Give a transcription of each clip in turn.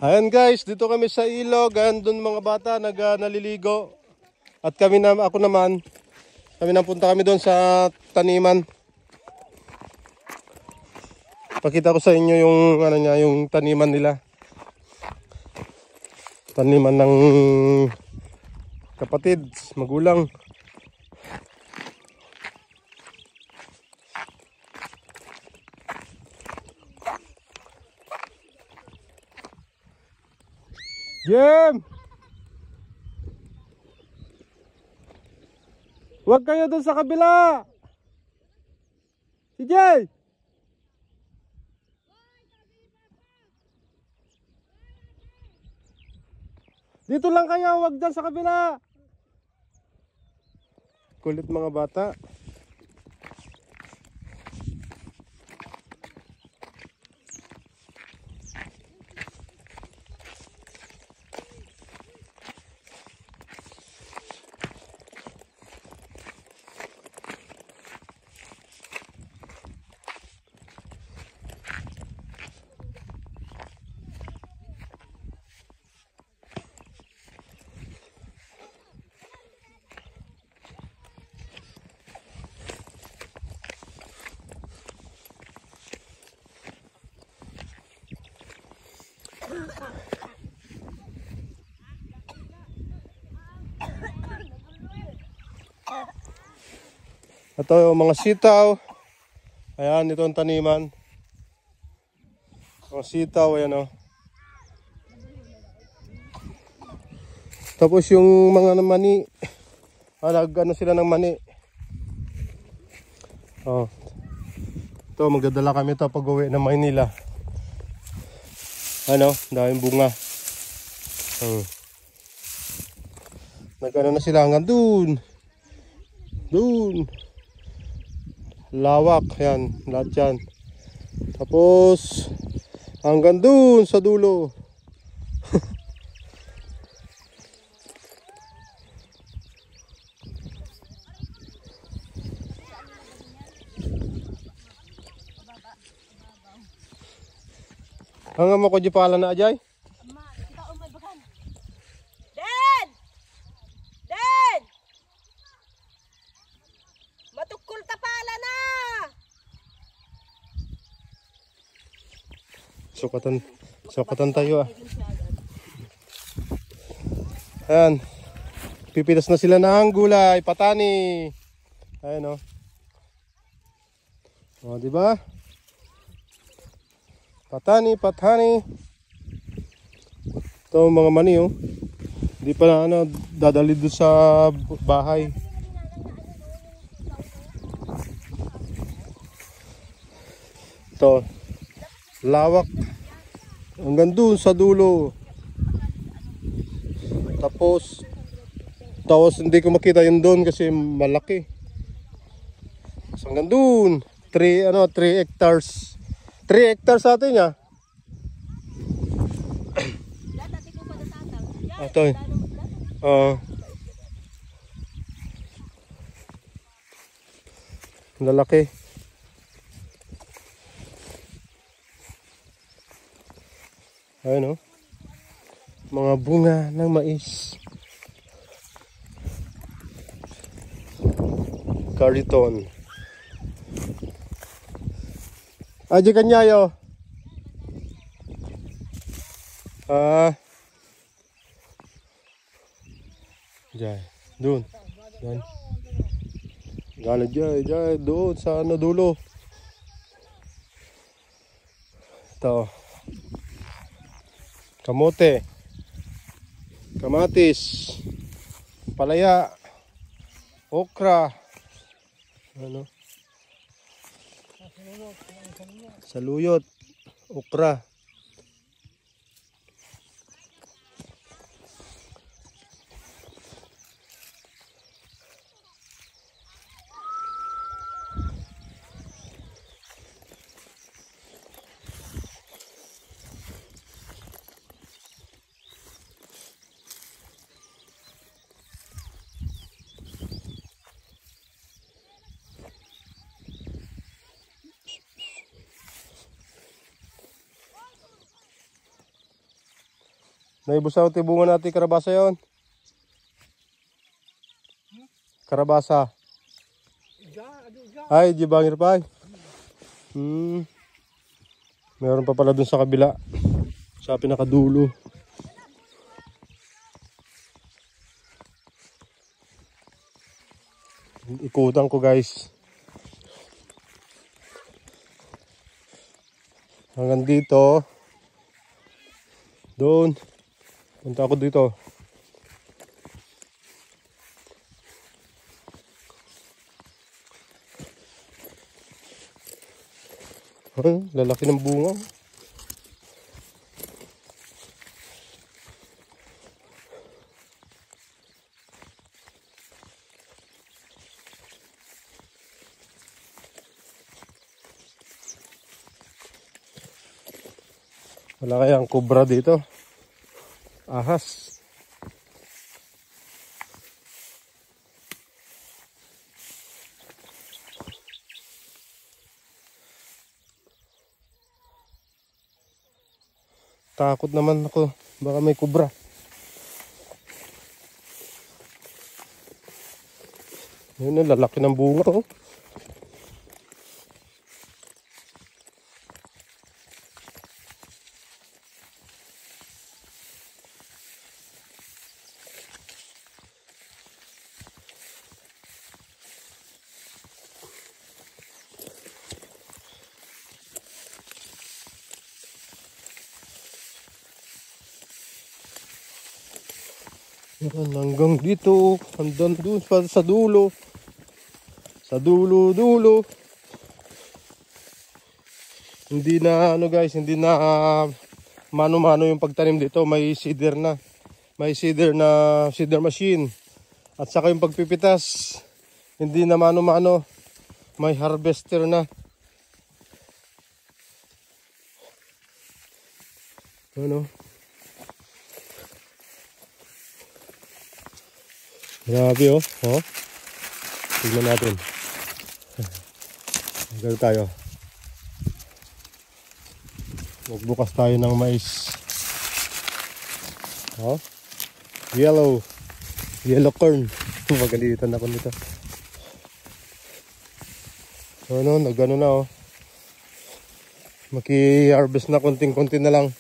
Ayan guys, dito kami sa ilog. Ayan doon mga bata naliligo. At ako naman, napunta kami doon sa taniman. Pakita ko sa inyo yung yung taniman nila. Taniman ng kapatid, magulang. Jem! Huwag kayo doon sa kabila! Si Jay! Dito lang kayo, huwag dyan sa kabila! Kulit mga bata. Ito yung mga sitaw. Ayan, ito ang taniman. Mga sitaw, ayan o. Tapos yung mga mani. Nag-ano sila ng mani. Oh. Ito, magdadala kami ito pag uwi ng Maynila. Ano, daming bunga. Nag-ano na sila hanggang dun. Dun. Lawak, yan, lahat yan. Tapos hanggang dun sa dulo. Hanggang mo ko di pala na ajay? Sukatan tayo ah. Ayan. Pipitas na sila ng gulay, patani. Ayan oh. Oh, di ba? Patani. Ito mga mani oh. Hindi pa dadali doon sa bahay. Ito. Lawak. Hanggang doon sa dulo. Tapos hindi ko makita yun doon kasi malaki. So, hanggang doon 3 hectares. 3 hectares sa atin ya. Ito eh. Lalaki. Ayun o. Mga bunga ng mais. Kariton. Aji kanyayo. Jay. Doon. Yan. Gala jay. Doon sa dulo. Ito. Kamote, kamatis, palaya, okra, saluyot, okra. Naibos ang tibungan natin karabasa yon. Karabasa. Ay, di bangir pa ay. Meron pa pala dun sa kabila. Sa pinakadulo. Ikutan ko guys. Hanggang dito. Doon. Punta ako dito. Ay, lalaki ng bunga. Wala kayang kubra dito. Ahas. Takot naman ako. Baka may kubra. Yun, lalaki ng bunga oh. Yan, hanggang dito, hanggang dun sa dulo. Sa dulo. Hindi na ano guys, hindi na mano-mano yung pagtanim dito. May seeder na. May seeder machine. At saka yung pagpipitas, hindi na mano-mano. May harvester na. Ano? Grabe oh. Oh. Tignan natin. Ganun tayo. Magbukas tayo ng mais. Oh. Yellow corn. Magalitan ako nito. Ano, nagano na oh. Maki-harvest na konting-konti na lang.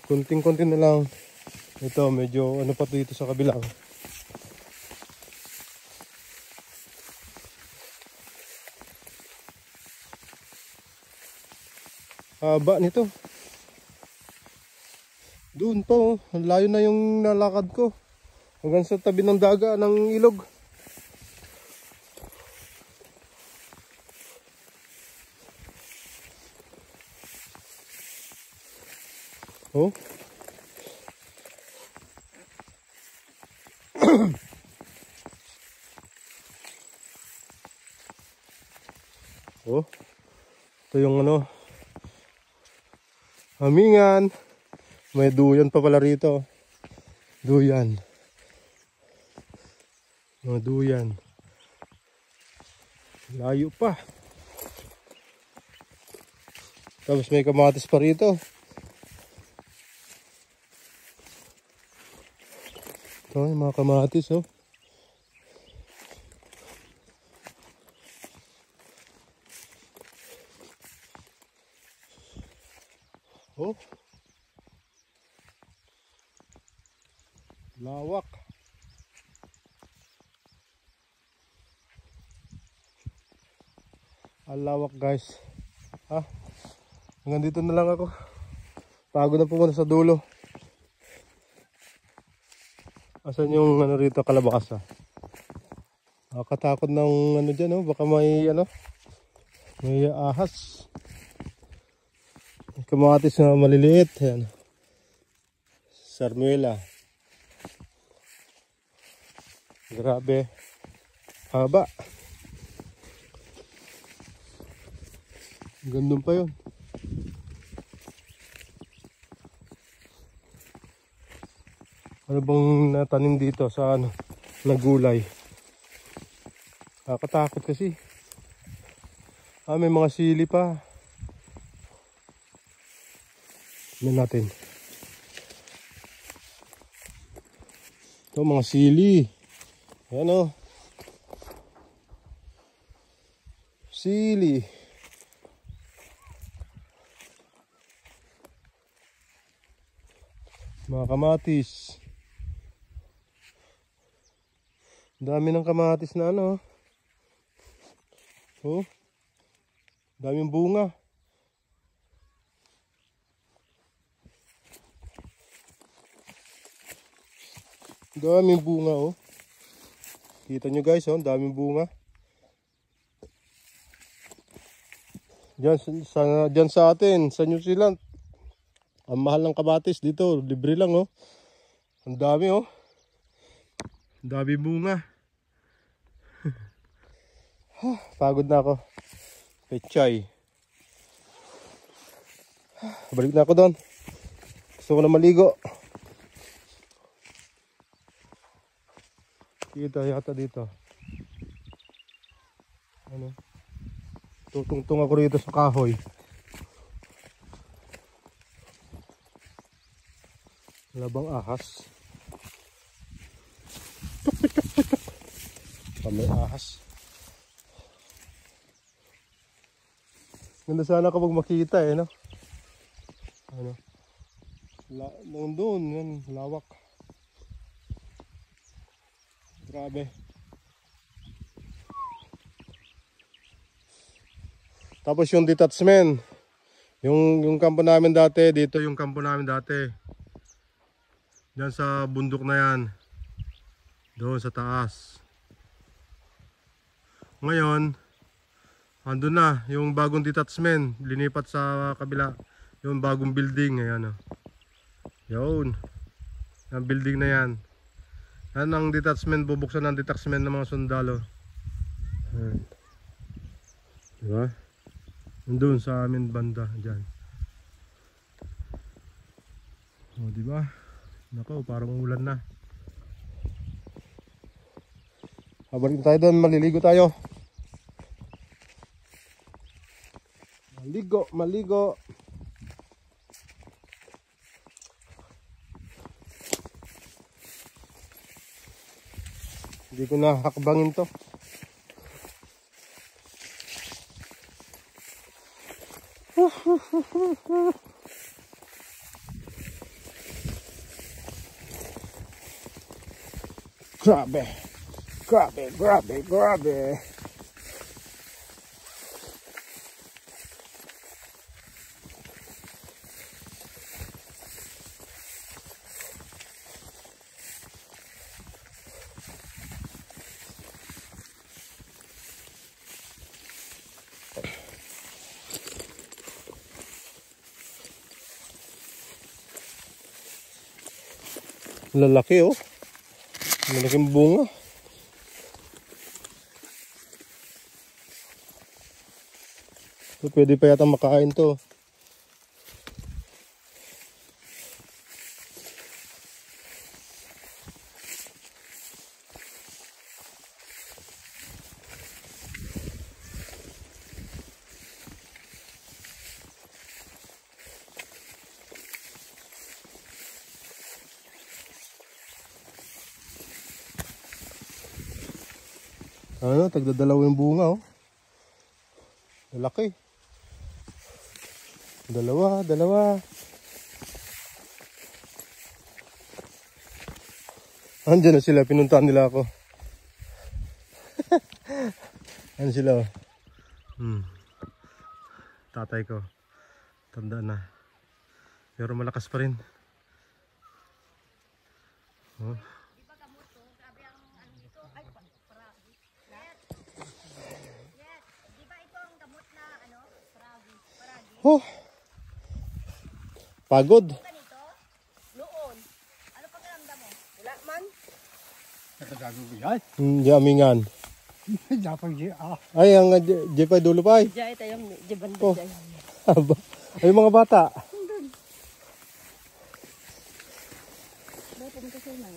Kunting-kunti na lang. Ito, medyo ano pa dito sa kabilang. Haba nito. Doon pa oh. Ang layo na yung nalakad ko. Hanggang sa tabi ng daga ng ilog. Oh. Oh. Ito yung ano. Hamingan. May duyan pa pala rito. Duyan. Mga duyan. Layo pa. Tapos may kamatis pa rito. Ito yung mga kamatis oh. Oh. Lawak. Ang lawak guys. Ha? Hanggang dito na lang ako. Pagod na pumunta sa dulo. Asan yung ano rito kalabasa? Nakakatakot ng ano dyan oh. Baka may ano. May ahas. May kamatis na maliliit. Ayan. Sarmuela. Grabe. Haba. Gandun pa yun. Ano bang natanim dito sa ano, na gulay? Nakakatakot kasi. May mga sili pa. Tignan natin. Ito mga sili. Ayan o. Sili. Mga kamatis. Dami ng kamatis na ano. Oh. Daming bunga. Daming bunga oh. Kita nyo guys oh, daming bunga. Diyan sa atin, sa New Zealand. Ang mahal ng kamatis dito, libre lang oh. Ang dami oh. Ang dami bunga. Pagod na ako. Pechay. Balik na ako doon. Gusto ko na maligo. Kita yata dito. Ano? Tutungtong ako rito sa kahoy. Labang ahas. May ahas. Ganda sana kapag makita eh, no? Ano? Doon, yan, lawak. Grabe. Tapos yung detachment. Yung kampo namin dati, dito yung kampo namin dati. Diyan sa bundok na yan. Doon sa taas. Ngayon, andun na yung bagong detachment. Linipat sa kabila. Yung bagong building. Ayan o. Yun. Yung building na yan. Yan ang detachment, bubuksan ng detachment ng mga sundalo. Ayan. Diba? Nandun sa amin banda, dyan. O, diba? Nako, parang ulan na. Habalik tayo doon, maliligo tayo. Maligo, maligo. Hindi ko na hakbangin to. Grabe. Grabe, grabe, grabe. Lalaki oh. Malaking bunga. So, pwede pa yata makain to. Ano, tagdadalaw yung bunga oh. Lalaki. Dalawa, dalawa. Andiyan na sila, pinuntahan nila ako. Ano sila oh. Tatay ko. Tanda na. Pero malakas pa rin. Oh. Oh. Pagod. Noon. Ano pakiramdam mo? Wala man. Nakagaguyan. Hindi amingan. Dapat Ay, ang jepay dulo pa ay. Diyan ito yung jibanda Oh. dyan. Ay, mga bata.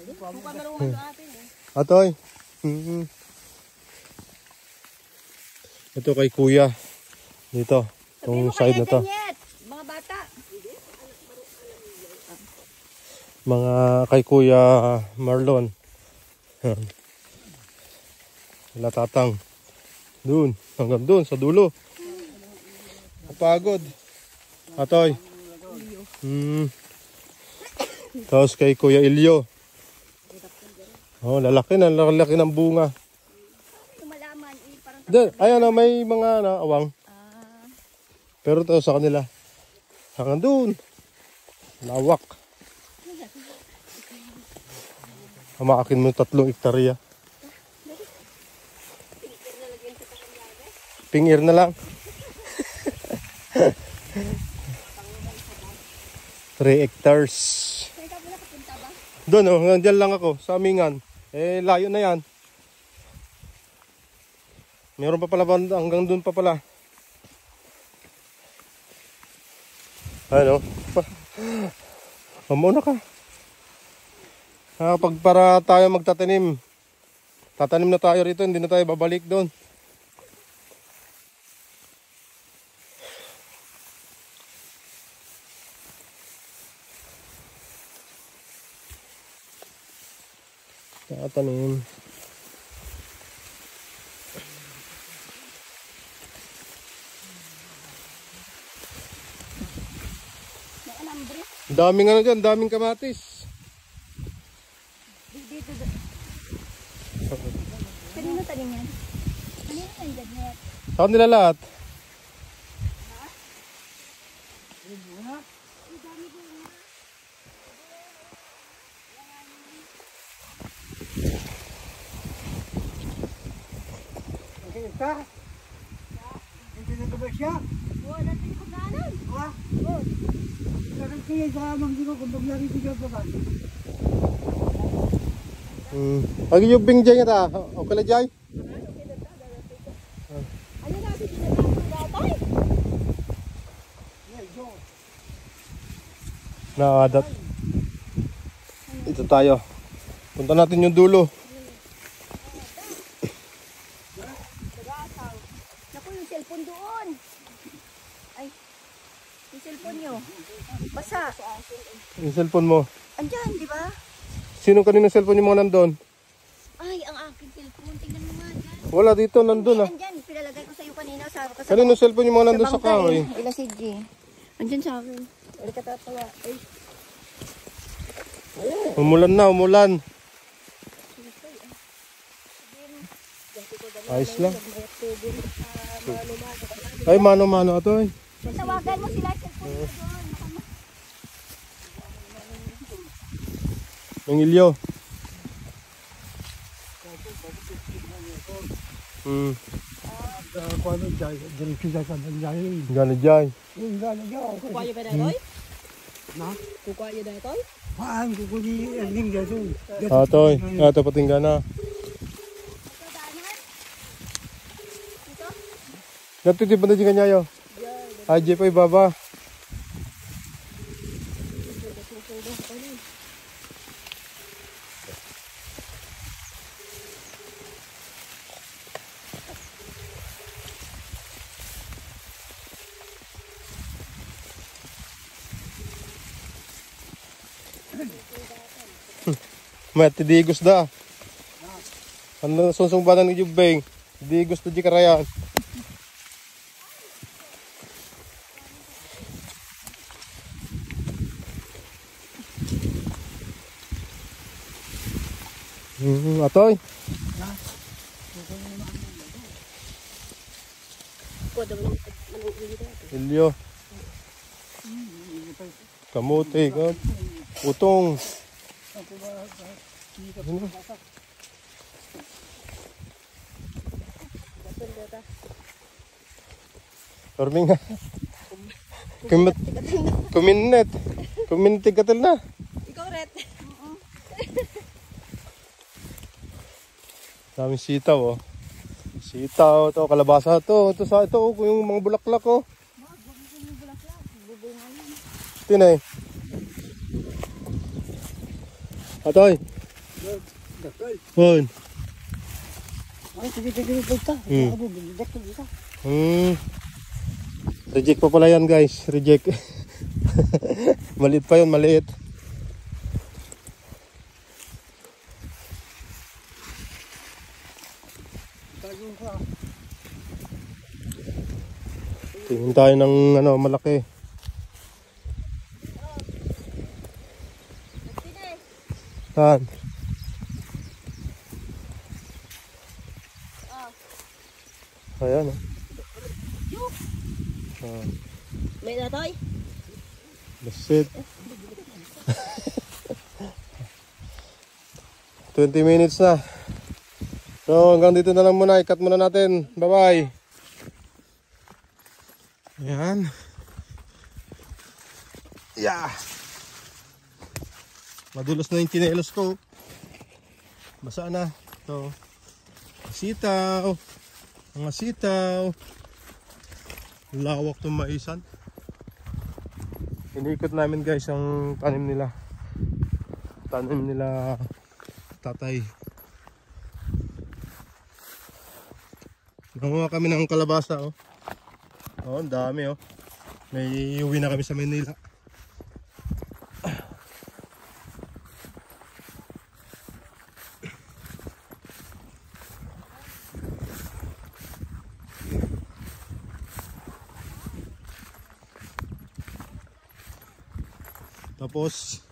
Mukhang marunong sa atin eh. Atoy. Ito kay kuya. Dito. Itong side na to. Mga bata. Mga kay Kuya Marlon. Yan. Wala tatang. Doon. Hanggang doon sa dulo. Kapagod. Atoy. Tapos kay Kuya Ilyo. Oh, lalaki ng bunga. Tumalaman, parang Doon, ayan na may mga awang. Pero ito sa kanila. Hanggang doon. Lawak. Hamakin mo 3 hektarya. Pingir na lang. 3 hectares. saan ka muna kapunta ba? Doon oh, nandiyan lang ako sa Amingan. Eh, layo na yan. Meron pa pala hanggang doon pa pala. Ano? Mamuna ka. Pag para tayo magtatanim. Tatanim na tayo rito, hindi na tayo babalik doon. Tatanim. May alambre. Daming ano dyan, daming kamatis. Dito. Kanino tanim yan? Kanino nandyan yan? Saan nila lahat? Ka? Hindi na ba siya? Oo, natin yung pagkanan. Ha? Oo. Bakit kaya sa amang di ko kung bagyari siya pa ba? Pag yung bingjay nga ta, okay na jay? Ano natin ginagawa datay? Naadat. Ito tayo. Punta natin yung dulo. Naku, yung cellphone doon. Ay, yung cellphone nyo. Basa. Yung cellphone mo. Andyan, di ba? Sino kanino cellphone yung mga nandun? Ay, ang aking cellphone. Tingnan mo nga dyan. Wala dito, nandun ah. Andyan, pinalagay ko sa'yo kanina. Sa Kanino cellphone yung mga nandun sa kahoy? Ila si G. Andyan sa akin. Ay, katatawa. Ay, Umulan na, umulan. Ayos lang. Ay, mano-mano ito eh. tawagan mo sila sa cellphone mo doon. Mangilyo. Kuano dyan, diretso dyan sa banyayin. Gana jay. Yung gano'n dyan. Kukuha ba na ito? Na? Kukuha na ito? Maan, kukuli ang lingga doon. Atoy, ato patingga na. Natitipan na dyan kanyayo. Ay, jay pa ibaba. May tidigos da. Ano sunsung ba ng jubeng? Tidigos da di karayan. Atoy. Ilyo. Kamote, utong. Orming nga. Kuminit katil na. Ikaw, Ret. Daming sitaw oh. Sitaw, ito kalabasa to. Ito sa ito oh, yung mga bulaklak oh. Tinay. Atoy. Hon. Ay, sige, basta. Reject pa pala yan guys. Reject. Maliit pa yun, maliit. Tingin tayo ng ano, malaki. Saan? Ayan, oh. May natoy? That's it. 20 minutes na. So hanggang dito na lang muna. I-cut muna natin. Bye bye. Ayan. Yeah. Madulos na yung chinelos ko. Basa na. Ito. Sitaw. Mga sitaw. Lawak itong maisan. Inikot namin guys ang tanim nila. Tanim nila tatay. Nanguha kami ng kalabasa, oh. Oh, ang dami, oh. May uwi na kami sa Manila. Tapos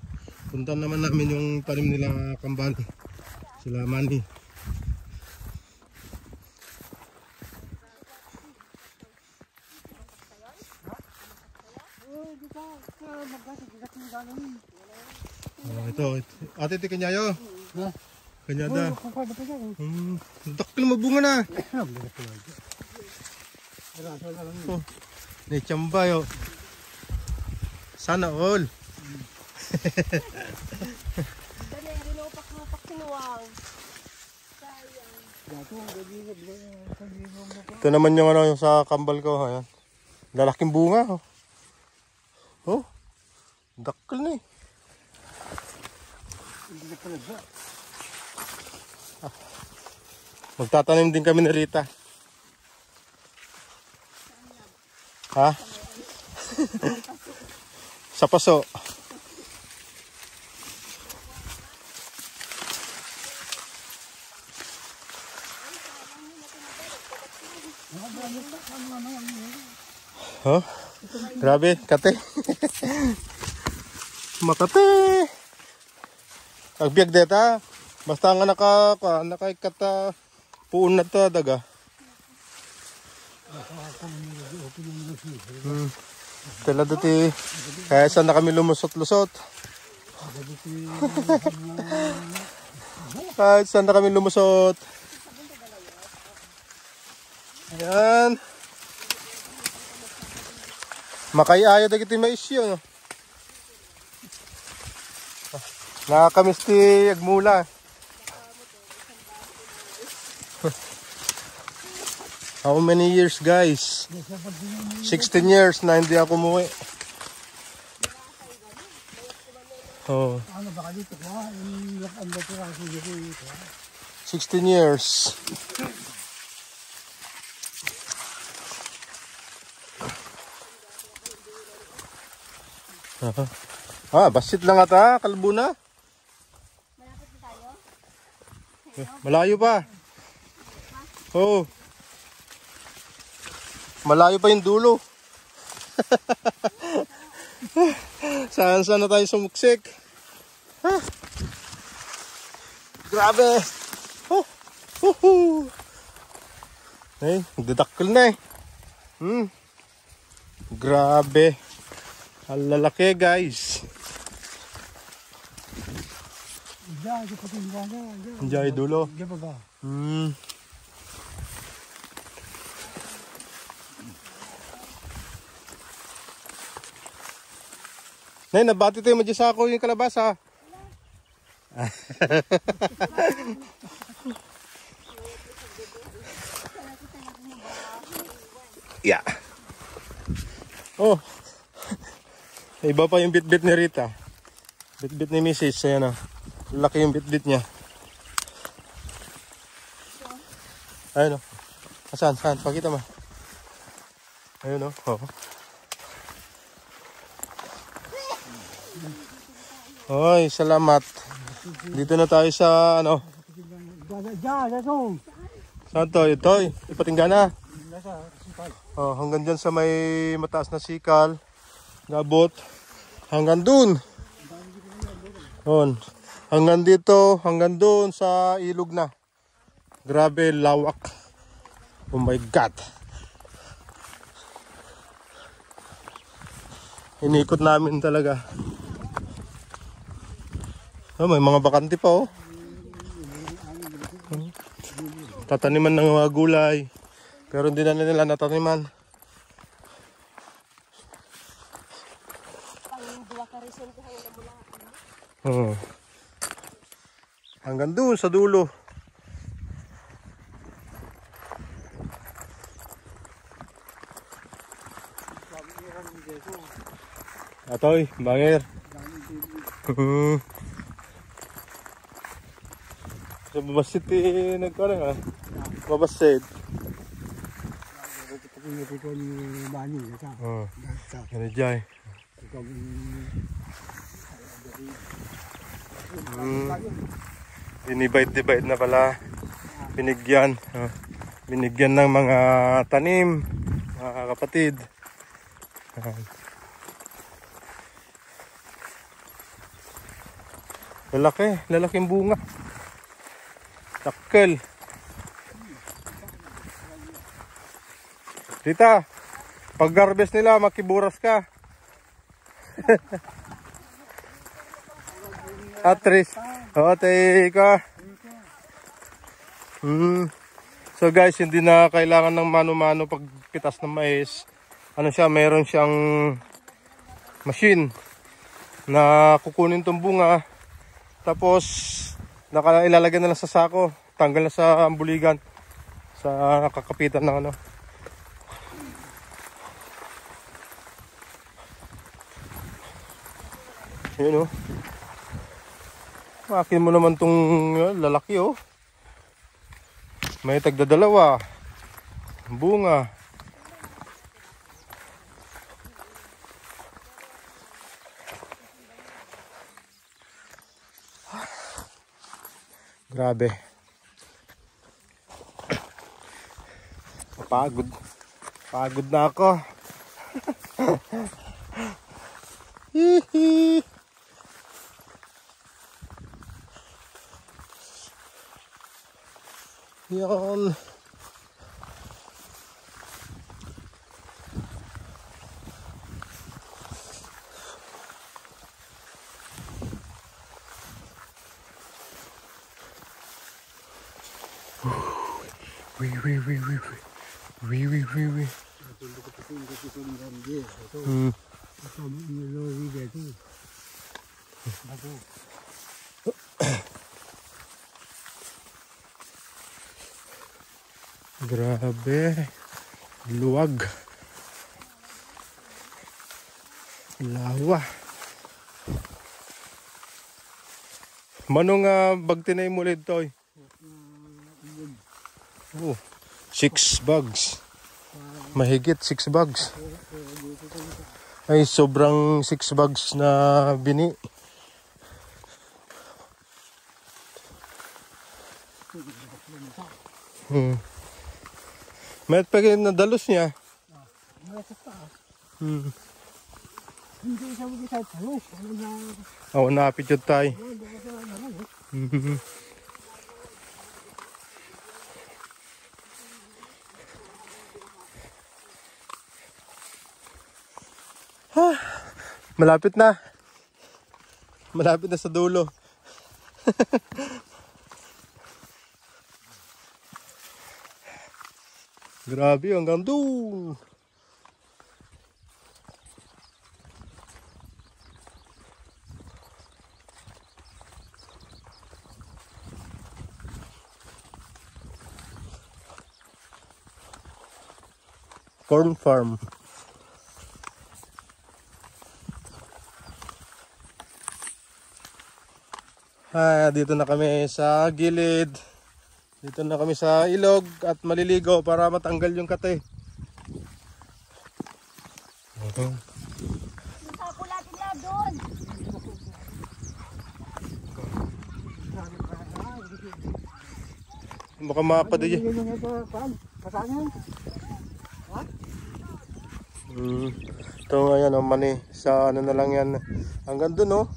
punta naman namin yung tanim nila kambal, sila Manny. Ito, ate kanyayo. Kanyada. Dakil mabunga na. Oh, may chamba yo. Sana all. Ito naman yung ano yung sa kambal ko, ayan. Lalaking bunga, oh. Oh. Dakil na eh. Magtatanim din kami ni Rita. Ha? Sa paso. Oh, grabe, kate. Makate. Agbiag deta. Basta nga nakaikat puun na to daga. Tala dati kaya saan na kami lumusot-lusot. Kahit saan na kami lumusot. Ayan. Makayayo dagiti maisyo, no? Nakakamis ti agmula. How many years, guys? 16 years na hindi ako umuwi. Oh. 16 years. Basit lang ata, kalbo na. Malapit na tayo? Malayo pa. Oh. Malayo pa yung dulo. Saan na tayo sumuksik. Grabe. Ay, nagdadakkel na eh. Grabe. Ang lalaki, guys. Diyan yung dulo. Nay, nabati tayo madyasako yung kalabasa. Yeah. Oh. Iba pa yung bit-bit ni Rita. Bit-bit ni Mrs. Ayan o. Laki yung bit-bit niya. Ayun o. Saan? Pakita mo. Ayun o. Oh. Oy, salamat. Dito na tayo sa ano. Saan to? Ito. Ipatingga na. Oh, hanggang dyan sa may mataas na sikal. Nabot. Hanggang dun. Yun. Hanggang dito, hanggang dun sa ilog na. Grabe, lawak. Oh my God. Inikot namin talaga. Oh, may mga bakante pa oh. Tataniman ng mga gulay. Pero hindi na nila nataniman. Hanggang doon sa dulo. Atoy, bangir. Sa babasit nagkaroon ha. Babasit. Ano dyan? Dinivide na pala. Binigyan. Binigyan ng mga tanim. Mga kapatid. Lalaking bunga. Takkel. Tita, pag harvest nila, makiburas ka. Atris. O, ka. So guys, hindi na kailangan ng mano-mano pagpitas ng mais. Ano siya, meron siyang machine na kukunin tong bunga. Tapos, ilalagay na lang sa sako. Tanggal na sa ambuligan. Sa kakapitan ng ano. Yun o. Akin mo naman tong lalaki o. May tagdadalawa. Bunga. Grabe. Pagod. Pagod na ako. Hihi. Yan. Grabe. Luwag. Lawa. Manong bagtinay mo ulit to? Oh, 6 bags. Mahigit 6 bags. Ay, sobrang 6 bags na bini. May pagay na dalos niya. Hindi sa mga sa talos. Oo, napit yun tayo. Malapit na. Malapit na sa dulo. Grabe, hanggang doon. Corn farm. Dito na kami sa gilid. Dito na kami sa ilog at maliligo para matanggal yung kate. Sapo natin na doon. Baka mapadaya. Pasangan? Ha? Ito ayan oh, mani. Sa ano na lang yan. Hanggang doon oh.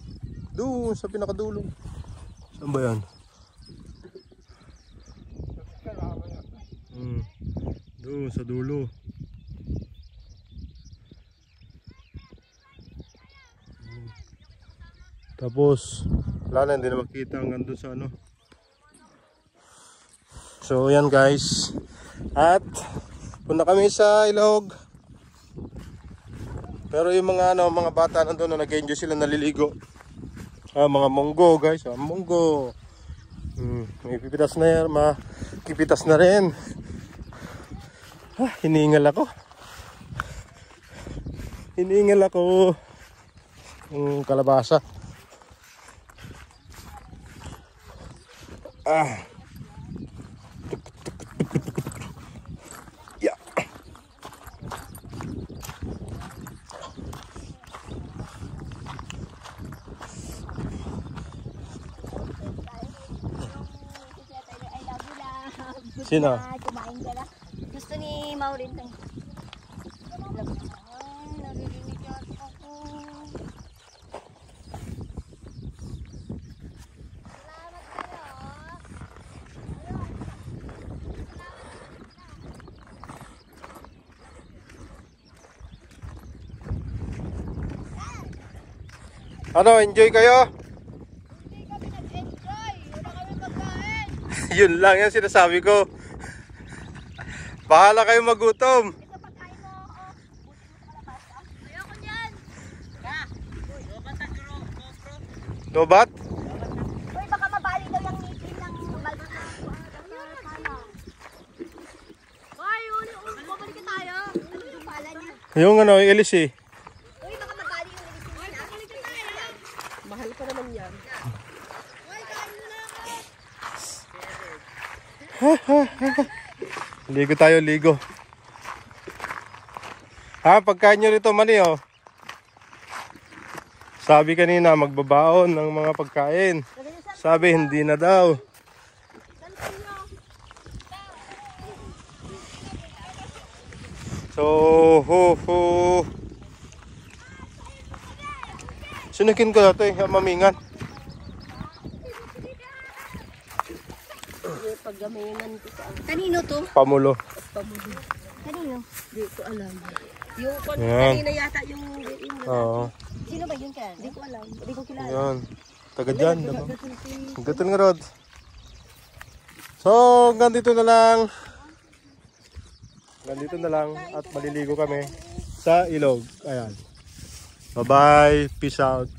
Doon sa pinakadulo. Saan ba yan? Doon sa dulo. Tapos wala na, hindi na makita hanggang doon sa ano. So yan guys. At punta kami sa ilog. Pero yung mga ano, mga bata nandoon na nag-enjoy sila, naliligo. Mga monggo guys, monggo. May pipitas na yan, makipitas na rin. Hiningal ako. Hiningal ako. Yung kalabasa. Yeah. Sino? Kumain ka na. Gusto ni Maureen tayo. Ay, naririnig yata ako. Salamat kayo. Ano, enjoy kayo? Hindi kami nag-enjoy. Wala kami pagkain. Yun lang yan sinasabi ko. Bahala kayo magutom. Ito pagkain mo. Buti mo sa kalabasa. Ayoko niyan. Lobat? Uy, baka mabali daw yung ngipin ng bago na. Ay, bumalik ka tayo. Ano yung pala niya? Yung ano, ilis eh. Uy, baka mabali yung ngipin niya. Ay, bumalik ka tayo. Mahal pa naman yan. Uy, kain mo na ako. Ligo tayo, ligo. Pagkain nyo rito mani oh. Sabi kanina magbabaon ng mga pagkain. Sabi hindi na daw. So, Sinakin ko dito mamingan. Kanino to? Pamulo. Kanino? Hindi ko alam. Yung Yan. kanina yata yung Oo. Sino ba yun kaya? Hindi ko alam. Hindi ko kilala. Yan. Taga dyan. Diba? Gato nga Rod. So, hanggang dito na lang. Hanggang dito na lang. At maliligo kami sa ilog. Ayan. Bye-bye. Peace out.